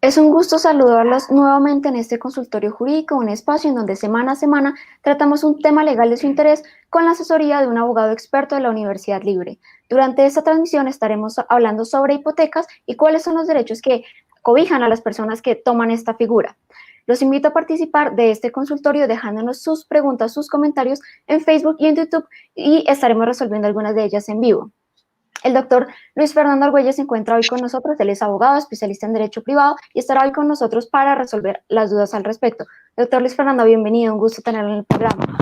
Es un gusto saludarlos nuevamente en este consultorio jurídico, un espacio en donde semana a semana tratamos un tema legal de su interés con la asesoría de un abogado experto de la Universidad Libre. Durante esta transmisión estaremos hablando sobre hipotecas y cuáles son los derechos que cobijan a las personas que toman esta figura. Los invito a participar de este consultorio dejándonos sus preguntas, sus comentarios en Facebook y en YouTube y estaremos resolviendo algunas de ellas en vivo. El doctor Luis Fernando Argüelles se encuentra hoy con nosotros. Él es abogado, especialista en derecho privado y estará hoy con nosotros para resolver las dudas al respecto. Doctor Luis Fernando, bienvenido, un gusto tenerlo en el programa.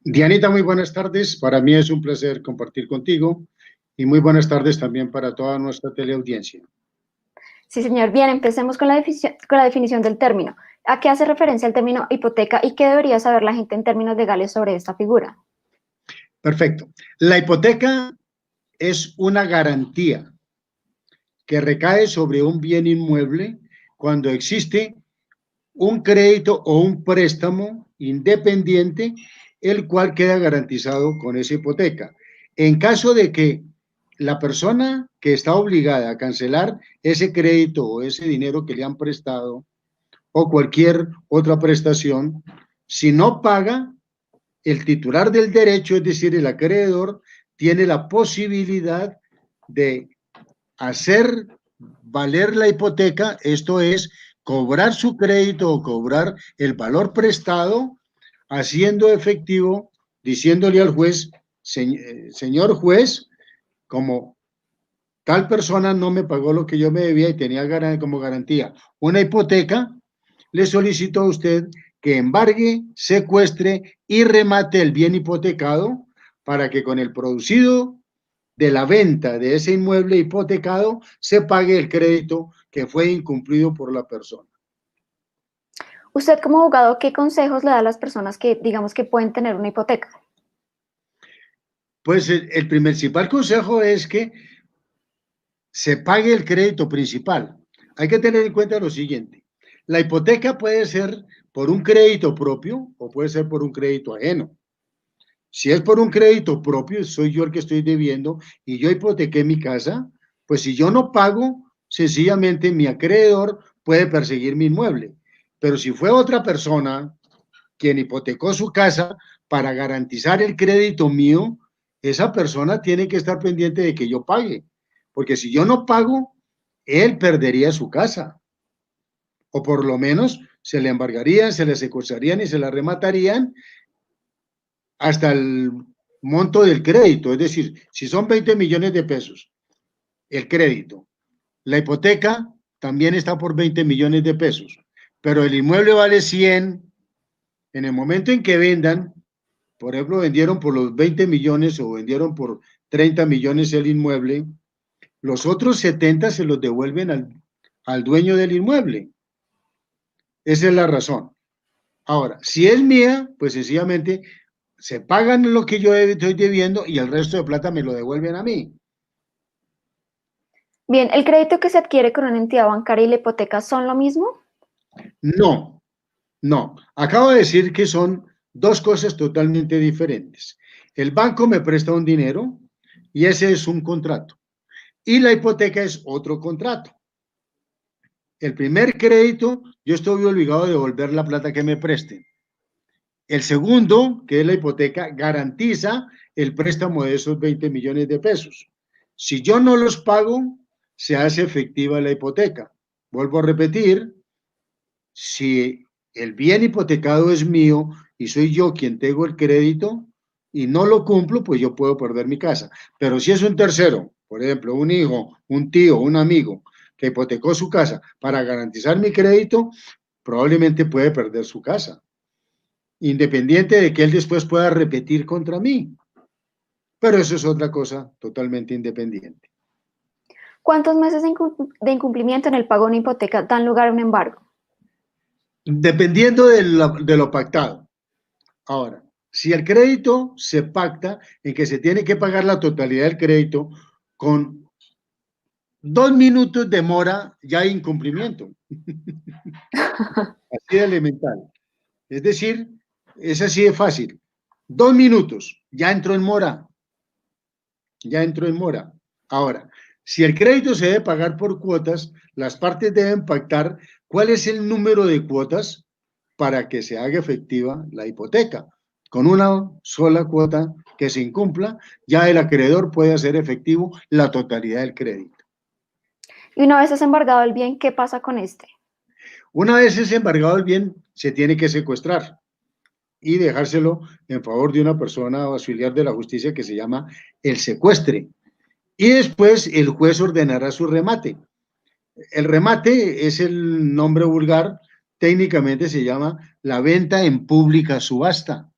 Dianita, muy buenas tardes. Para mí es un placer compartir contigo y muy buenas tardes también para toda nuestra teleaudiencia. Sí, señor. Bien, empecemos con la definición del término. ¿A qué hace referencia el término hipoteca y qué debería saber la gente en términos legales sobre esta figura? Perfecto. La hipoteca es una garantía que recae sobre un bien inmueble cuando existe un crédito o un préstamo independiente, el cual queda garantizado con esa hipoteca. En caso de que la persona que está obligada a cancelar ese crédito o ese dinero que le han prestado o cualquier otra prestación, si no paga, el titular del derecho, es decir, el acreedor, tiene la posibilidad de hacer valer la hipoteca, esto es, cobrar su crédito o cobrar el valor prestado, haciendo efectivo, diciéndole al juez, señor juez, como tal persona no me pagó lo que yo me debía y tenía como garantía una hipoteca, le solicito a usted que embargue, secuestre y remate el bien hipotecado para que con el producido de la venta de ese inmueble hipotecado se pague el crédito que fue incumplido por la persona. Usted como abogado, ¿qué consejos le da a las personas que digamos que pueden tener una hipoteca? Pues el principal consejo es que se pague el crédito principal. Hay que tener en cuenta lo siguiente: la hipoteca puede ser por un crédito propio o puede ser por un crédito ajeno. Si es por un crédito propio, soy yo el que estoy debiendo y yo hipotequé mi casa, pues si yo no pago, sencillamente mi acreedor puede perseguir mi inmueble. Pero si fue otra persona quien hipotecó su casa para garantizar el crédito mío, esa persona tiene que estar pendiente de que yo pague, porque si yo no pago, él perdería su casa, o por lo menos se le embargarían, se le secuestrarían y se la rematarían hasta el monto del crédito. Es decir, si son 20 millones de pesos el crédito, la hipoteca también está por 20 millones de pesos, pero el inmueble vale 100. En el momento en que vendan, por ejemplo, vendieron por los 20 millones o vendieron por 30 millones el inmueble, los otros 70 se los devuelven al dueño del inmueble. Esa es la razón. Ahora, si es mía, pues sencillamente se pagan lo que yo estoy debiendo y el resto de plata me lo devuelven a mí. Bien, ¿el crédito que se adquiere con una entidad bancaria y la hipoteca son lo mismo? No, no. Acabo de decir que son dos cosas totalmente diferentes. El banco me presta un dinero y ese es un contrato. Y la hipoteca es otro contrato. El primer crédito, yo estoy obligado a devolver la plata que me presten. El segundo, que es la hipoteca, garantiza el préstamo de esos 20 millones de pesos. Si yo no los pago, se hace efectiva la hipoteca. Vuelvo a repetir, si el bien hipotecado es mío y soy yo quien tengo el crédito y no lo cumplo, pues yo puedo perder mi casa. Pero si es un tercero, por ejemplo, un hijo, un tío, un amigo que hipotecó su casa para garantizar mi crédito, probablemente puede perder su casa, independiente de que él después pueda repetir contra mí. Pero eso es otra cosa totalmente independiente. ¿Cuántos meses de incumplimiento en el pago de una hipoteca dan lugar a un embargo? Dependiendo de lo pactado. Ahora, si el crédito se pacta en que se tiene que pagar la totalidad del crédito, con 2 minutos de mora ya hay incumplimiento. Así de elemental. Es decir, es así de fácil. 2 minutos, ya entró en mora. Ya entró en mora. Ahora, Si el crédito se debe pagar por cuotas, las partes deben pactar cuál es el número de cuotas para que se haga efectiva la hipoteca. Con una sola cuota que se incumpla, ya el acreedor puede hacer efectivo la totalidad del crédito. Y una vez es embargado el bien, ¿qué pasa con este? Una vez es embargado el bien, se tiene que secuestrar y dejárselo en favor de una persona auxiliar de la justicia que se llama el secuestre. Y después el juez ordenará su remate. El remate es el nombre vulgar, técnicamente se llama la venta en pública subasta.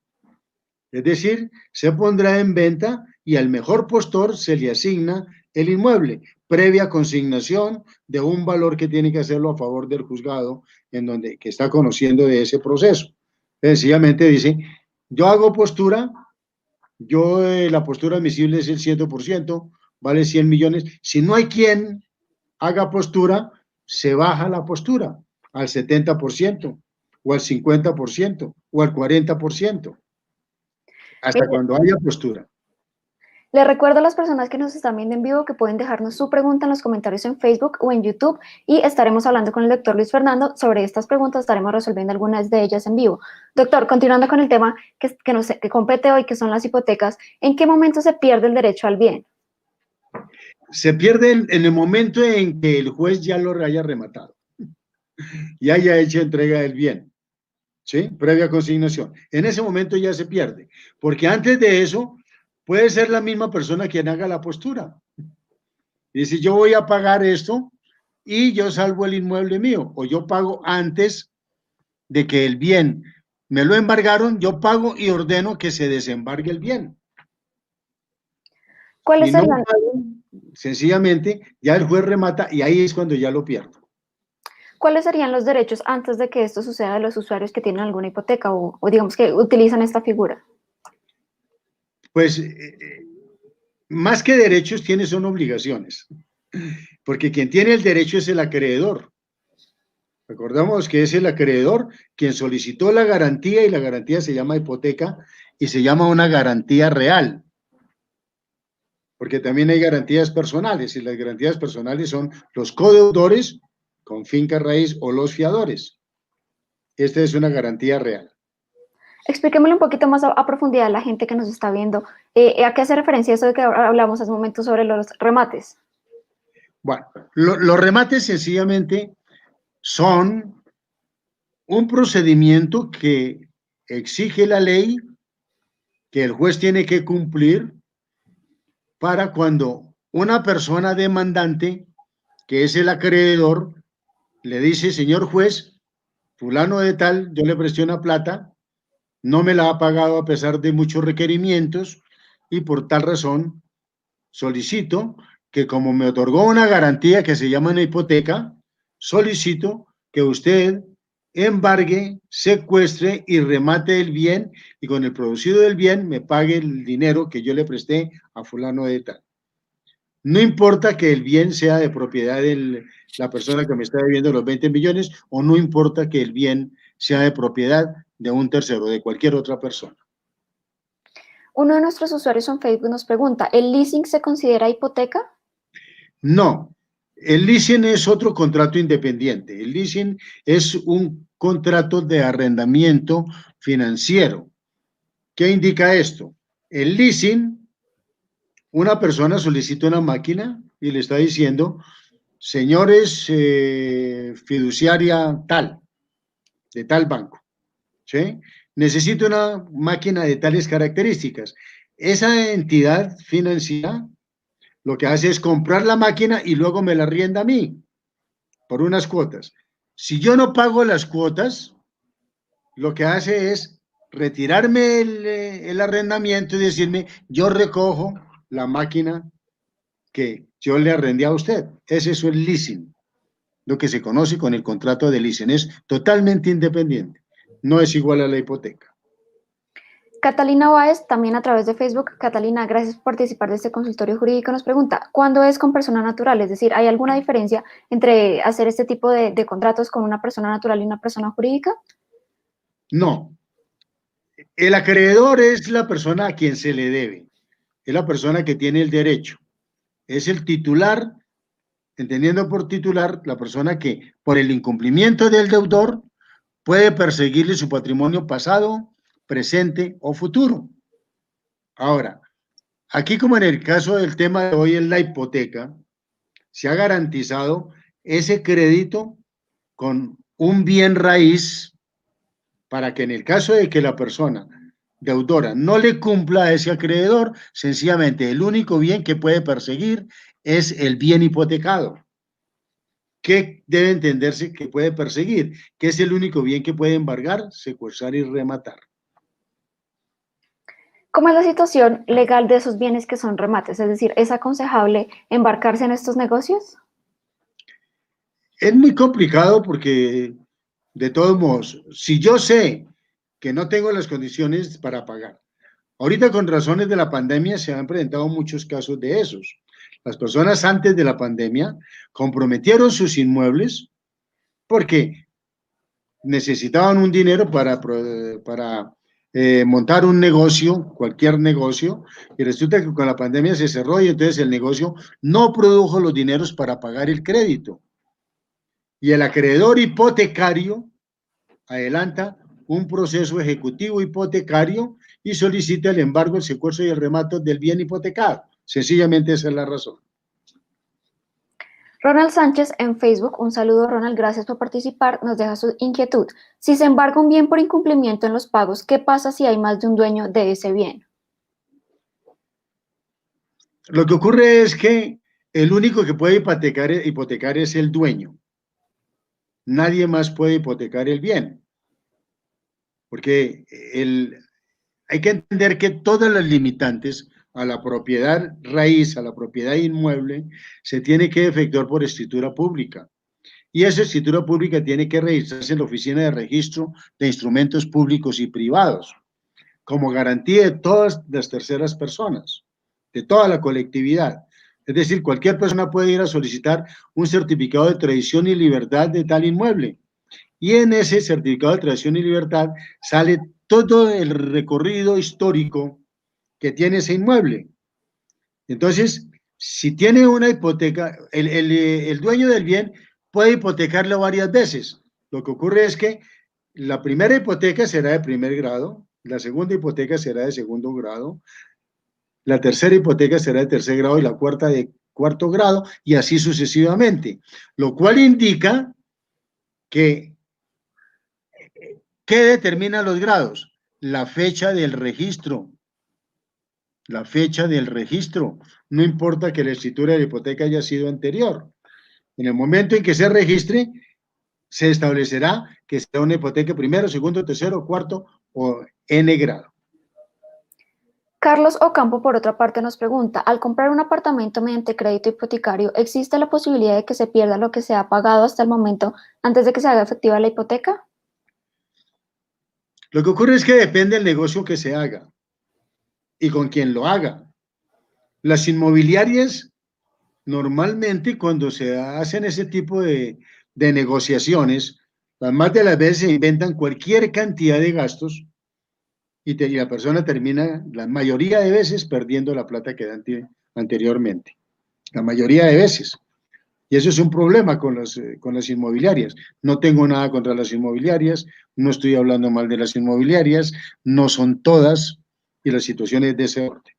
Es decir, se pondrá en venta y al mejor postor se le asigna el inmueble, previa consignación de un valor que tiene que hacerlo a favor del juzgado en donde que está conociendo de ese proceso. Sencillamente dice, yo hago postura, la postura admisible es el 100%, vale 100 millones. Si no hay quien haga postura, se baja la postura al 70% o al 50% o al 40%, hasta Mire, cuando haya postura. les recuerdo a las personas que nos están viendo en vivo que pueden dejarnos su pregunta en los comentarios en Facebook o en YouTube y estaremos hablando con el doctor Luis Fernando sobre estas preguntas, estaremos resolviendo algunas de ellas en vivo. Doctor, continuando con el tema que compete hoy, que son las hipotecas, ¿en qué momento se pierde el derecho al bien? Se pierde en el momento en que el juez ya lo haya rematado y haya hecho entrega del bien, ¿sí? Previa consignación. En ese momento ya se pierde, porque antes de eso puede ser la misma persona quien haga la postura. Dice, yo voy a pagar esto y yo salvo el inmueble mío, o yo pago antes de que el bien me lo embargaron, yo pago y ordeno que se desembargue el bien. ¿Cuáles Y no serían, pago, sencillamente, ya el juez remata y ahí es cuando ya lo pierdo. ¿Cuáles serían los derechos antes de que esto suceda de los usuarios que tienen alguna hipoteca o digamos que utilizan esta figura? Pues más que derechos tiene son obligaciones, porque quien tiene el derecho es el acreedor. Recordamos que es el acreedor quien solicitó la garantía y la garantía se llama hipoteca y se llama una garantía real, porque también hay garantías personales y las garantías personales son los codeudores con finca raíz o los fiadores. Esta es una garantía real. Explíquemelo un poquito más a profundidad a la gente que nos está viendo. ¿A qué hace referencia eso de que hablamos hace un momento sobre los remates? Bueno, los remates sencillamente son un procedimiento que exige la ley, que el juez tiene que cumplir para cuando una persona demandante, que es el acreedor, le dice, señor juez, fulano de tal, yo le presté una plata, no me la ha pagado a pesar de muchos requerimientos y por tal razón solicito que como me otorgó una garantía que se llama una hipoteca, solicito que usted embargue, secuestre y remate el bien y con el producido del bien me pague el dinero que yo le presté a fulano de tal. No importa que el bien sea de propiedad de la persona que me está debiendo los 20 millones o no importa que el bien sea de propiedad de un tercero, de cualquier otra persona. Uno de nuestros usuarios en Facebook nos pregunta, ¿el leasing se considera hipoteca? No, el leasing es otro contrato independiente. El leasing es un contrato de arrendamiento financiero. ¿Qué indica esto? El leasing, una persona solicita una máquina y le está diciendo, señores, fiduciaria tal, de tal banco, ¿sí? Necesito una máquina de tales características. Esa entidad financiera lo que hace es comprar la máquina y luego me la arrienda a mí por unas cuotas. Si yo no pago las cuotas, lo que hace es retirarme el arrendamiento y decirme, yo recojo la máquina que yo le arrendé a usted. Ese es el leasing, lo que se conoce con el contrato de leasing. Es totalmente independiente, no es igual a la hipoteca. Catalina Báez, también a través de Facebook. Catalina, gracias por participar de este consultorio jurídico. Nos pregunta, ¿cuándo es con persona natural? Es decir, ¿hay alguna diferencia entre hacer este tipo de contratos con una persona natural y una persona jurídica? No, el acreedor es la persona a quien se le debe, es la persona que tiene el derecho, es el titular entendiendo por titular la persona que por el incumplimiento del deudor puede perseguirle su patrimonio pasado, presente o futuro. Ahora, aquí como en el caso del tema de hoy en la hipoteca, se ha garantizado ese crédito con un bien raíz para que en el caso de que la persona deudora no le cumpla a ese acreedor, sencillamente el único bien que puede perseguir es el bien hipotecado. ¿Qué debe entenderse que puede perseguir? ¿Qué es el único bien que puede embargar, secuestrar y rematar? ¿Cómo es la situación legal de esos bienes que son remates? Es decir, ¿es aconsejable embarcarse en estos negocios? Es muy complicado porque, de todos modos, si yo sé que no tengo las condiciones para pagar, ahorita con razones de la pandemia se han presentado muchos casos de esos. Las personas antes de la pandemia comprometieron sus inmuebles porque necesitaban un dinero para montar un negocio, cualquier negocio, y resulta que con la pandemia se cerró y entonces el negocio no produjo los dineros para pagar el crédito. Y el acreedor hipotecario adelanta un proceso ejecutivo hipotecario y solicita el embargo, el secuestro y el remate del bien hipotecado. Sencillamente esa es la razón. Ronald Sánchez en Facebook, un saludo Ronald, gracias por participar, nos deja su inquietud. Si se embarga un bien por incumplimiento en los pagos, ¿qué pasa si hay más de un dueño de ese bien? Lo que ocurre es que el único que puede hipotecar es el dueño. Nadie más puede hipotecar el bien, porque hay que entender que todas las limitantes a la propiedad raíz, a la propiedad inmueble, se tiene que efectuar por escritura pública. Y esa escritura pública tiene que registrarse en la Oficina de Registro de Instrumentos Públicos y Privados, como garantía de todas las terceras personas, de toda la colectividad. Es decir, cualquier persona puede ir a solicitar un certificado de tradición y libertad de tal inmueble. Y en ese certificado de tradición y libertad sale todo el recorrido histórico que tiene ese inmueble. Entonces, si tiene una hipoteca, el dueño del bien puede hipotecarlo varias veces. Lo que ocurre es que la primera hipoteca será de primer grado, la segunda hipoteca será de segundo grado, la tercera hipoteca será de tercer grado y la cuarta de cuarto grado, y así sucesivamente. Lo cual indica que, ¿qué determina los grados? La fecha del registro. La fecha del registro. No importa que la escritura de la hipoteca haya sido anterior. En el momento en que se registre, se establecerá que sea una hipoteca primero, segundo, tercero, cuarto o N grado. Carlos Ocampo, por otra parte, nos pregunta, al comprar un apartamento mediante crédito hipotecario, ¿existe la posibilidad de que se pierda lo que se ha pagado hasta el momento antes de que se haga efectiva la hipoteca? Lo que ocurre es que depende del negocio que se haga y con quien lo haga. Las inmobiliarias, normalmente cuando se hacen ese tipo de negociaciones, las más de las veces se inventan cualquier cantidad de gastos y la persona termina, la mayoría de veces, perdiendo la plata que da anteriormente. La mayoría de veces. Y eso es un problema con las inmobiliarias. No tengo nada contra las inmobiliarias, no estoy hablando mal de las inmobiliarias, no son todas, y la situación es de ese orden.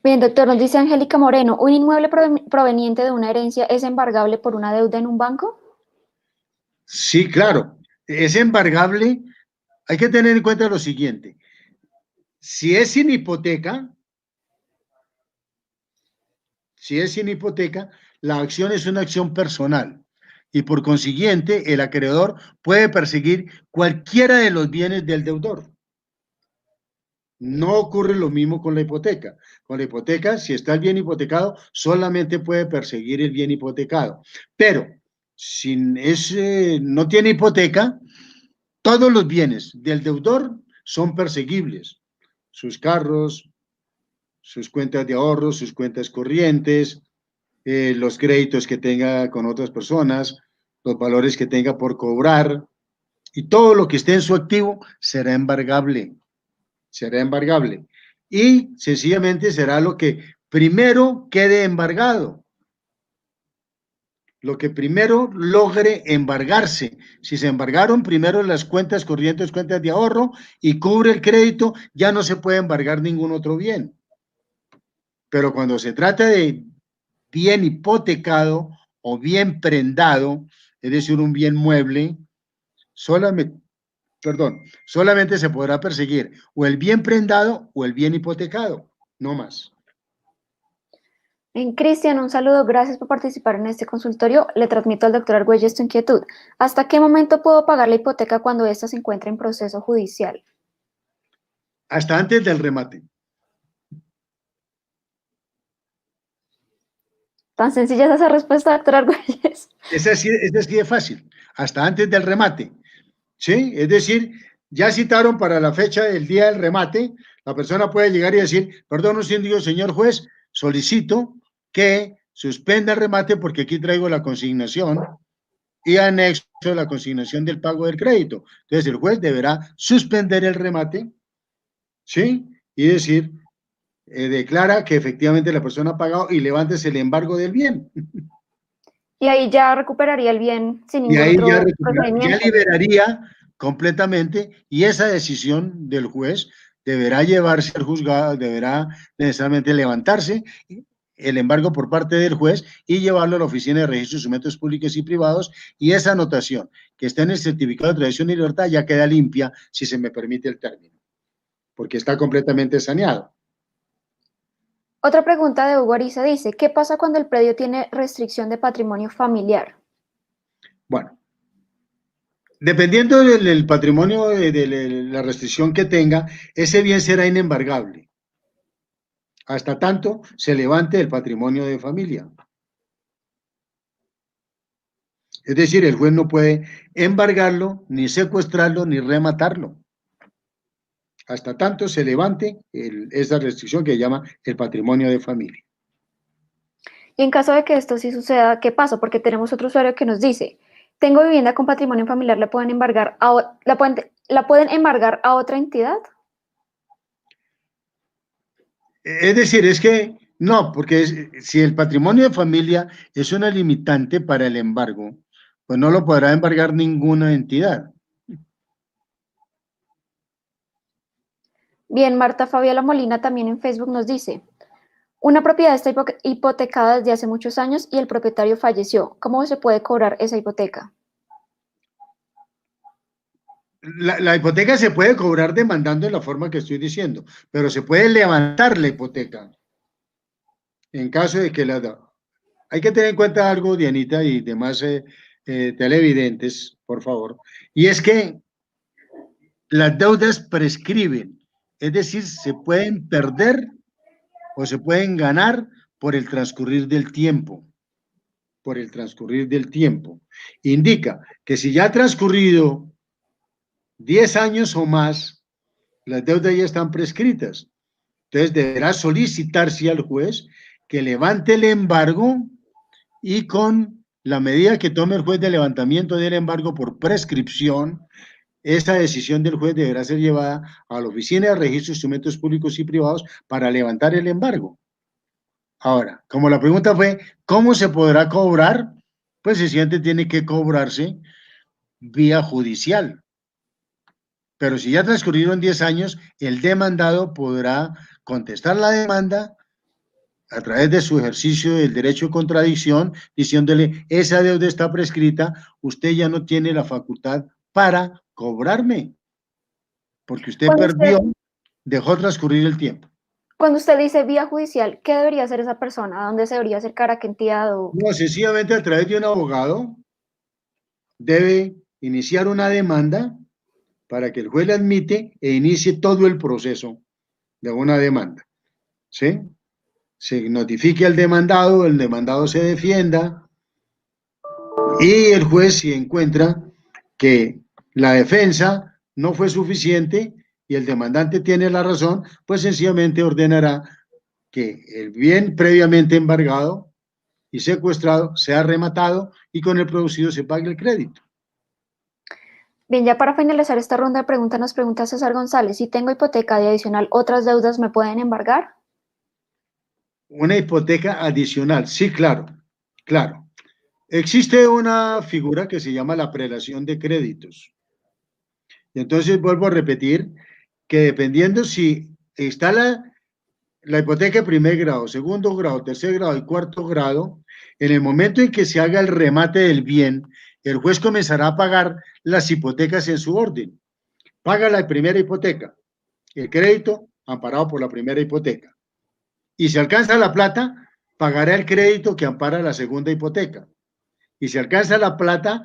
Bien, doctor, nos dice Angélica Moreno, ¿un inmueble proveniente de una herencia es embargable por una deuda en un banco? Sí, claro, es embargable. Hay que tener en cuenta lo siguiente. Si es sin hipoteca, si es sin hipoteca, la acción es una acción personal y por consiguiente el acreedor puede perseguir cualquiera de los bienes del deudor. No ocurre lo mismo con la hipoteca. Con la hipoteca, si está el bien hipotecado, solamente puede perseguir el bien hipotecado. Pero si no tiene hipoteca, todos los bienes del deudor son perseguibles. Sus carros, sus cuentas de ahorros, sus cuentas corrientes, los créditos que tenga con otras personas, los valores que tenga por cobrar, y todo lo que esté en su activo será embargable. Y sencillamente será lo que primero quede embargado, lo que primero logre embargarse. Si se embargaron primero las cuentas corrientes, cuentas de ahorro y cubre el crédito, ya no se puede embargar ningún otro bien. Pero cuando se trata de bien hipotecado o bien prendado, es decir, un bien mueble, solamente, solamente se podrá perseguir o el bien prendado o el bien hipotecado, no más. Cristian, un saludo, gracias por participar en este consultorio. Le transmito al doctor Argüelles tu inquietud. ¿Hasta qué momento puedo pagar la hipoteca cuando ésta se encuentra en proceso judicial? Hasta antes del remate. Tan sencilla es esa respuesta, doctor Argüelles. Es así de fácil, hasta antes del remate. ¿Sí? Es decir, ya citaron para la fecha del día del remate, la persona puede llegar y decir, perdón, señor juez, solicito que suspenda el remate porque aquí traigo la consignación y anexo la consignación del pago del crédito. Entonces el juez deberá suspender el remate, ¿sí? Y decir, declara que efectivamente la persona ha pagado y levántese el embargo del bien. Y ahí ya recuperaría el bien sin Y ningún ahí ya, otro ya procedimiento. liberaría completamente y esa decisión del juez deberá llevarse al juzgado, deberá necesariamente levantarse el embargo por parte del juez y llevarlo a la Oficina de Registro de Instrumentos Públicos y Privados y esa anotación que está en el certificado de tradición y libertad ya queda limpia, si se me permite el término, porque está completamente saneado. Otra pregunta de Hugo Ariza dice, ¿qué pasa cuando el predio tiene restricción de patrimonio familiar? Bueno, dependiendo del patrimonio, de la restricción que tenga, ese bien será inembargable hasta tanto se levante el patrimonio de familia. Es decir, el juez no puede embargarlo, ni secuestrarlo, ni rematarlo, hasta tanto se levante esa restricción que se llama el patrimonio de familia. Y en caso de que esto sí suceda, ¿qué pasa? Porque tenemos otro usuario que nos dice, tengo vivienda con patrimonio familiar, ¿la pueden embargar la pueden embargar a otra entidad? Es decir, es que no, porque si el patrimonio de familia es una limitante para el embargo, pues no lo podrá embargar ninguna entidad. Bien, Marta Fabiola Molina también en Facebook nos dice, una propiedad está hipotecada desde hace muchos años y el propietario falleció. ¿Cómo se puede cobrar esa hipoteca? La hipoteca se puede cobrar demandando en la forma que estoy diciendo, pero se puede levantar la hipoteca en caso de que la... Hay que tener en cuenta algo, Dianita, y demás televidentes, por favor, y es que las deudas prescriben, es decir, se pueden perder o se pueden ganar por el transcurrir del tiempo, por el transcurrir del tiempo. Indica que si ya ha transcurrido 10 años o más, las deudas ya están prescritas. Entonces deberá solicitarse al juez que levante el embargo y con la medida que tome el juez de levantamiento del embargo por prescripción, esa decisión del juez deberá ser llevada a la Oficina de Registro de Instrumentos Públicos y Privados para levantar el embargo. Ahora, como la pregunta fue, ¿cómo se podrá cobrar? Pues el siguiente tiene que cobrarse vía judicial. Pero si ya transcurrieron 10 años, el demandado podrá contestar la demanda a través de su ejercicio del derecho de contradicción, diciéndole, esa deuda está prescrita, usted ya no tiene la facultad para cobrarme, porque usted Cuando usted, perdió, dejó transcurrir el tiempo. cuando usted dice vía judicial, ¿qué debería hacer esa persona? ¿A dónde se debería acercar? ¿A qué entidad? No, sencillamente a través de un abogado debe iniciar una demanda para que el juez la admite e inicie todo el proceso de una demanda, ¿sí? Se notifique al demandado, el demandado se defienda y el juez, si encuentra que la defensa no fue suficiente y el demandante tiene la razón, pues sencillamente ordenará que el bien previamente embargado y secuestrado sea rematado y con el producido se pague el crédito. Bien, ya para finalizar esta ronda de preguntas, nos pregunta César González, si tengo hipoteca y adicional otras deudas, ¿me pueden embargar? Una hipoteca adicional, sí, claro, claro. Existe una figura que se llama la prelación de créditos. Y entonces vuelvo a repetir que dependiendo si está la hipoteca de primer grado, segundo grado, tercer grado y cuarto grado, en el momento en que se haga el remate del bien, el juez comenzará a pagar las hipotecas en su orden. Paga la primera hipoteca, el crédito amparado por la primera hipoteca. Y si alcanza la plata, pagará el crédito que ampara la segunda hipoteca. Y si alcanza la plata,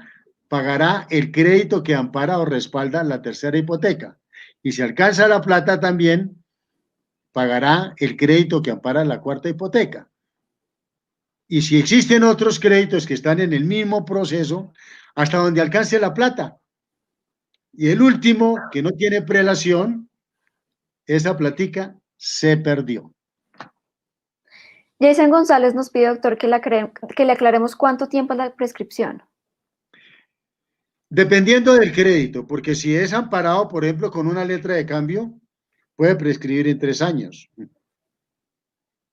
pagará el crédito que ampara o respalda la tercera hipoteca. Y si alcanza la plata también, pagará el crédito que ampara la cuarta hipoteca. Y si existen otros créditos que están en el mismo proceso, hasta donde alcance la plata. Y el último, que no tiene prelación, esa platica se perdió. Jason González nos pide, doctor, que le aclaremos cuánto tiempo es la prescripción. Dependiendo del crédito, porque si es amparado, por ejemplo, con una letra de cambio, puede prescribir en 3 años.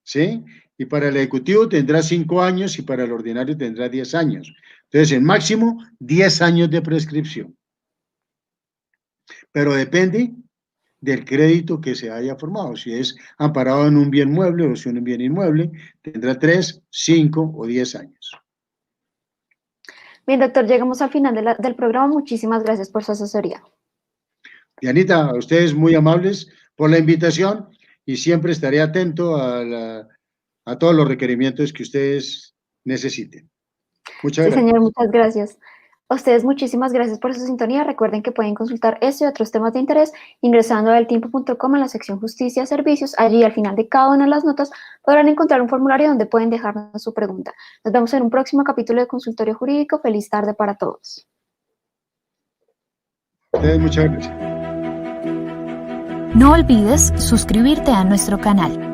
¿Sí? Y para el ejecutivo tendrá 5 años y para el ordinario tendrá 10 años. Entonces, en máximo, 10 años de prescripción. Pero depende del crédito que se haya formado. Si es amparado en un bien mueble o si en un bien inmueble, tendrá 3, 5 o 10 años. Bien, doctor, llegamos al final del programa. Muchísimas gracias por su asesoría. Dianita, a ustedes muy amables por la invitación y siempre estaré atento a todos los requerimientos que ustedes necesiten. Muchas Sí, gracias. señor, muchas gracias. A ustedes muchísimas gracias por su sintonía. Recuerden que pueden consultar este y otros temas de interés ingresando a eltiempo.com en la sección Justicia Servicios. Allí al final de cada una de las notas podrán encontrar un formulario donde pueden dejarnos su pregunta. Nos vemos en un próximo capítulo de Consultorio Jurídico. Feliz tarde para todos. Ustedes muchas gracias. No olvides suscribirte a nuestro canal.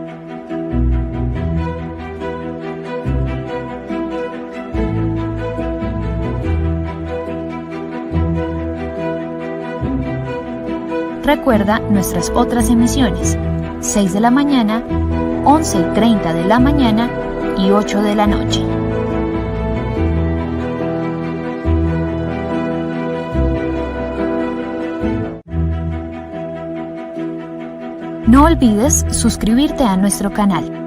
Recuerda nuestras otras emisiones, 6 de la mañana, 11:30 de la mañana y 8 de la noche. No olvides suscribirte a nuestro canal.